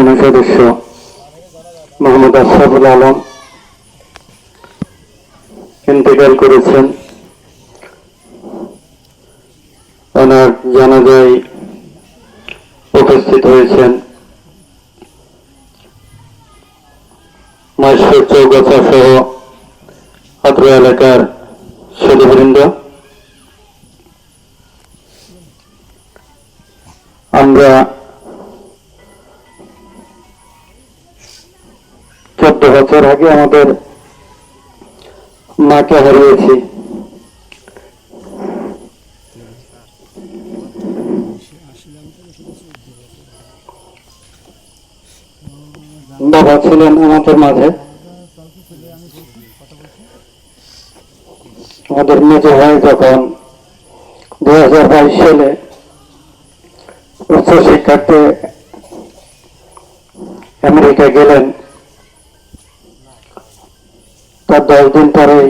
সেনা সদস্য মোহাম্মদ আশরাফুল আলম ইন্তেকাল করেছেন। ওনার জানাজায় উপস্থিত হয়েছেন মহেশপুর চৌগাছা সহ অত্র এলাকার সুধীবৃন্দ। আমরা 14 বছর আগে আমাদের মাকে হারিয়েছি। বাবা ছিলেন আমাদের মাঝে। আমাদের মেজ ভাই যখন 2022 সালে উচ্চশিক্ষার্থে আমেরিকা গেলেন, তার 10 দিন পরেই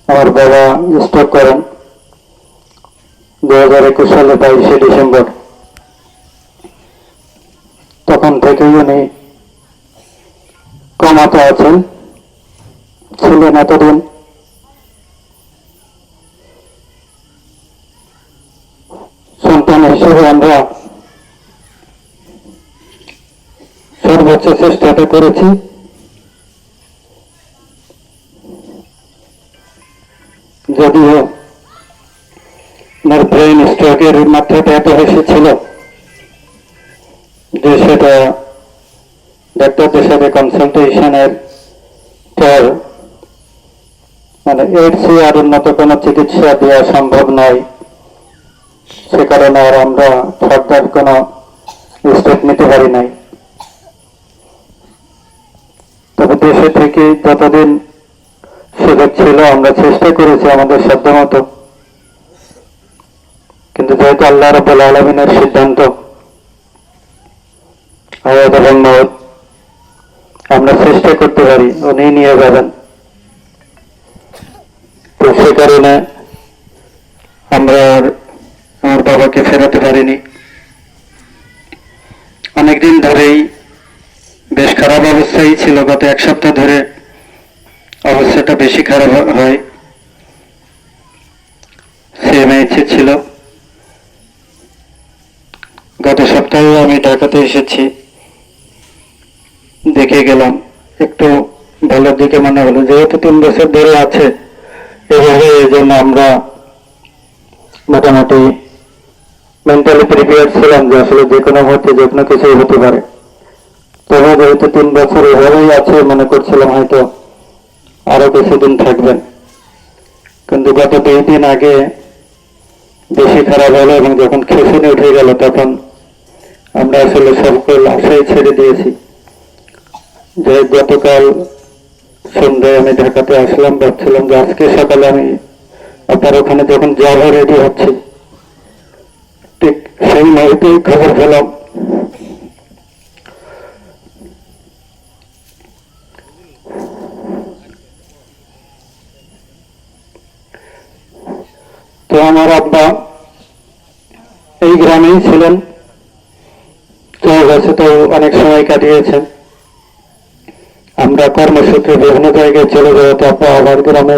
আমার বাবা স্ট্রোক করেন 2021 সালে 22শে ডিসেম্বর। তখন থেকেই উনি কমাতে আছেন, ছিলেন এতদিন। সন্তান হিসেবে আমরা সর্বোচ্চ চেষ্টাটা করেছি। যদিও আমার ব্রেন স্ট্রোকের মাত্রাটা এত বেশি ছিল যে সেটা ডাক্তারদের সাথে কনসালটেশনের পর এর চেয়ে আর উন্নত কোনো চিকিৎসা দেওয়া সম্ভব নয়। সে কারণে আর আমরা ফার্দার কোনো স্টেপ নিতে পারি নাই। তবে দেশে থেকে যতদিন সুযোগ ছিল আমরা চেষ্টা করেছি আমাদের সাধ্যমতো, কিন্তু যেহেতু আল্লাহ রাব্বুল আলামিনের সিদ্ধান্ত হায়াত এবং মওত, আমরা চেষ্টা করতে পারি উনি নিয়ে যাবেন। তো সে কারণে আমরা আমার বাবাকে ফেরাতে পারিনি। অনেকদিন ধরেই বেশ খারাপ অবস্থায় ছিল। গত 1 সপ্তাহ ধরে অবস্থাটা বেশি খারাপ হয়। সিএমএইচে ছিল। গত সপ্তাহে আমি ঢাকাতে এসেছি, দেখে গেলাম, একটু ভালোর দিকে মনে হলো। যেহেতু 3 বছর ধরে আছে এভাবে, এই জন্য আমরা মোটামুটি মেন্টালি প্রিপেয়ার ছিলাম যে আসলে যে কোনো মুহূর্তে যে কোনো কিছু হতে পারে। তবে যেহেতু 3 বছর এভাবেই আছে, মনে করছিলাম হয়তো আরো কিছুদিন থাকবেন। কিন্তু গত 2 দিন আগে বেশি খারাপ হলো এবং যখন খেসুনে উঠে গেল তখন আমরা আসলে সকল আশাই ছেড়ে দিয়েছি। যে গতকাল সন্ধ্যায় আমি ঢাকাতে আসলাম, ভাবছিলাম যে আজকে সকালে আমি আপনার ওখানে যখন যাওয়া রেডি হচ্ছি, ঠিক সেই মুহূর্তেই খবর পেলাম তো আমার আব্বা এই গ্রামেই ছিলেন, তো অনেক সময় কাটিয়েছেন। আমরা কর্মসূত্রে বিভিন্ন জায়গায় চলে যাওয়াতে আব্বা আবার গ্রামে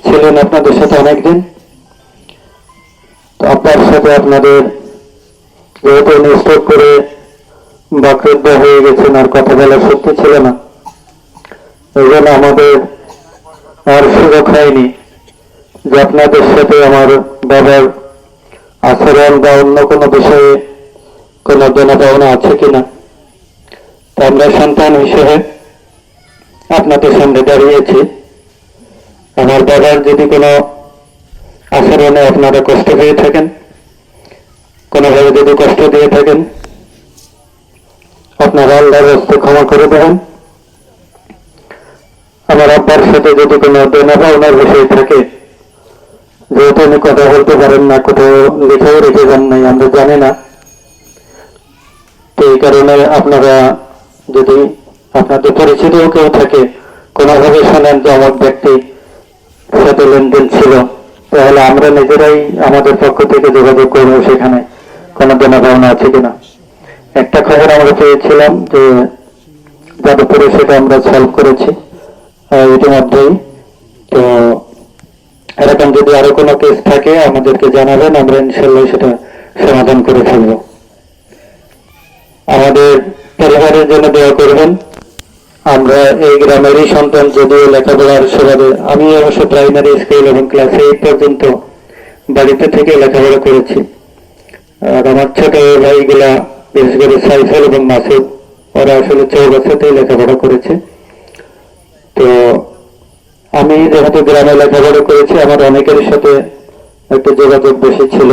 ছিলেন আপনাদের সাথে অনেকদিন। তো আব্বার সাথে আপনাদের যেহেতু উনি স্ট্রোক করে বাকরুদ্ধ হয়ে গেছেন, আর কথা বলার শক্তি ছিল না, এই জন্য আমাদের আর সুযোগ হয়নি যে আপনাদের সাথে আমার বাবার আচরণ বা অন্য কোনো বিষয়ে কোনো দেনা আছে কিনা। তা আমরা সন্তান হিসেবে আপনাদের সামনে দাঁড়িয়েছি। আমার বাবার যদি কোনো আচরণে আপনারা কষ্ট পেয়ে থাকেন, কোনোভাবে যদি কষ্ট দিয়ে থাকেন, আপনারা আল্লাহর রাস্তায় ক্ষমা করে দেবেন। আমার আব্বার সাথে যদি কোনো দেনা পাওনার বিষয় থাকে, যেহেতু উনি কথা বলতে পারেন না, কোথাও লিখেও রেখে যান নাই, আমরা জানি না। তো এই কারণে আপনারা যদি আপনাদের পরিচিতও কেউ থাকে, কোনোভাবে শোনেন যে আমার ব্যক্তি সাথে লেনদেন ছিল, তাহলে আমরা নিজেরাই আমাদের পক্ষ থেকে যোগাযোগ করবো সেখানে কোনো জনভাবনা আছে কিনা। একটা খবর আমরা পেয়েছিলাম যে যাদবপুরে, সেটা আমরা সলভ করেছি ইতিমধ্যেই। তো এরকম যদি আরো কোনো কেস থাকে আমাদেরকে জানাবেন, আমরা ইনশাল্লাহ সেটা সমাধান করে ফেলবো। আমাদের পরিবারের জন্য দোয়া করবেন। আমরা এই গ্রামেরই সন্তান, যদিও লেখাপড়ার সুবাদে আমি অবশ্য প্রাইমারি স্কুল এবং ক্লাস 8 পর্যন্ত বাড়িতে থেকে লেখাপড়া করেছি। আর আমার ছোট ভাইগুলা, বিশেষ করে সাইফুল এবং মাসুদ, ওরা আসলে চৌগাছাতেই লেখাপড়া করেছে। তো আমি যেহেতু গ্রামে লেখাপড়া করেছি, আমার অনেকের সাথে একটু যোগাযোগ বেশি ছিল।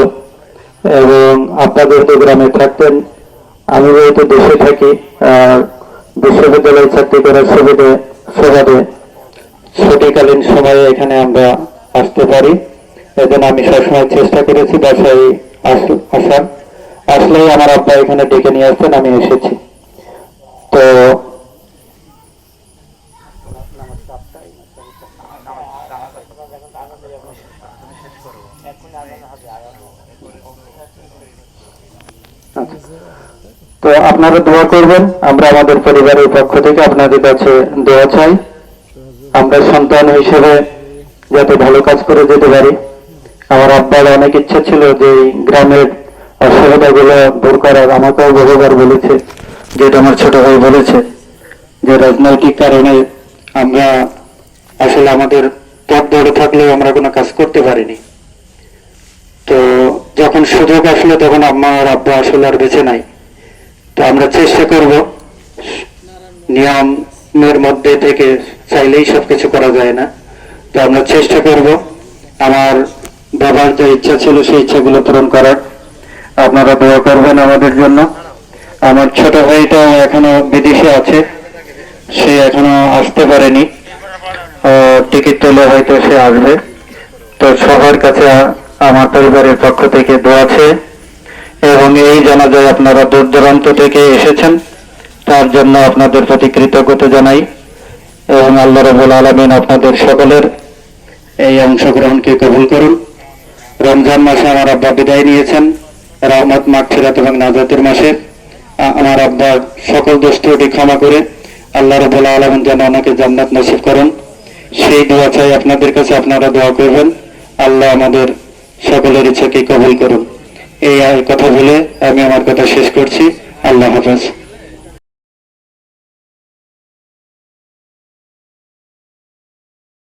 এবং আপনাদের তো গ্রামে থাকতেন, আমি যেহেতু দেশে থাকি, আর বিশ্ববিদ্যালয়ে চাকরি করার সুবাদে ছুটিকালীন সময়ে এখানে আমরা আসতে পারি। এজন্য আমি সবসময় চেষ্টা করেছি বাসায় আসার। আসলেই আমার আব্বা এখানে ডেকে নিয়ে আসতেন, আমি এসেছি। তো তো আপনারা দোয়া করবেন। আমরা আমাদের পরিবারের পক্ষ থেকে আপনাদের কাছে দোয়া চাই, আমরা সন্তান হিসেবে যাতে ভালো কাজ করে যেতে পারি। আমার আব্বার অনেক ইচ্ছা ছিল যে গ্রামের অসুবিধাগুলো দূর করার। আমাকেও বহুবার বলেছে, যেটা আমার ছোট ভাই বলেছে, যে রাজনৈতিক কারণে আমরা আসলে আমাদের পথ ধরে থাকলেও আমরা কোনো কাজ করতে পারিনি। তো যখন সুযোগ আসলো তখন আমার আব্বা আসলে আর বেঁচে নাই। তো আমরা চেষ্টা করব, নিয়মের মধ্যে থেকে চাইলেই সবকিছু করা যায় না। তো আমরা চেষ্টা করব আমার বাবার যে ইচ্ছা ছিল সেই ইচ্ছাগুলো পূরণ করার। আপনারা দোয়া করবেন আমাদের জন্য। আমার ছোট ভাইটা এখনো বিদেশে আছে, সে এখনো আসতে পারেনি, টিকিট তুলে হয়তো সে আসবে। তো সবার কাছে আমার পরিবারের পক্ষ থেকে দোয়া আছে। এবং এই জানাজায় আপনারা দূর দূরান্ত থেকে এসেছেন, তার জন্য আপনাদের প্রতি কৃতজ্ঞতা জানাই। এবং আল্লাহ রাব্বুল আলামিন আপনাদের সকলের এই অংশগ্রহণকে কবুল করুন। রমজান মাসে আমার আব্বা বিদায় নিয়েছেন, রহমত, মাগফিরাত এবং নাজাতের মাসে। আমার আব্বা সকল দোষ ত্রুটি ক্ষমা করে আল্লাহ রাব্বুল আলামিন যেন ওনাকে জান্নাত নসিব করেন, সেই দোয়া চাই আপনাদের কাছে। আপনারা দোয়া করবেন, আল্লাহ আমাদের সকলের ইচ্ছাকে কবুল করুন। এই কথা বলে আমি আমার কথা শেষ করছি। আল্লাহ হাফেজ।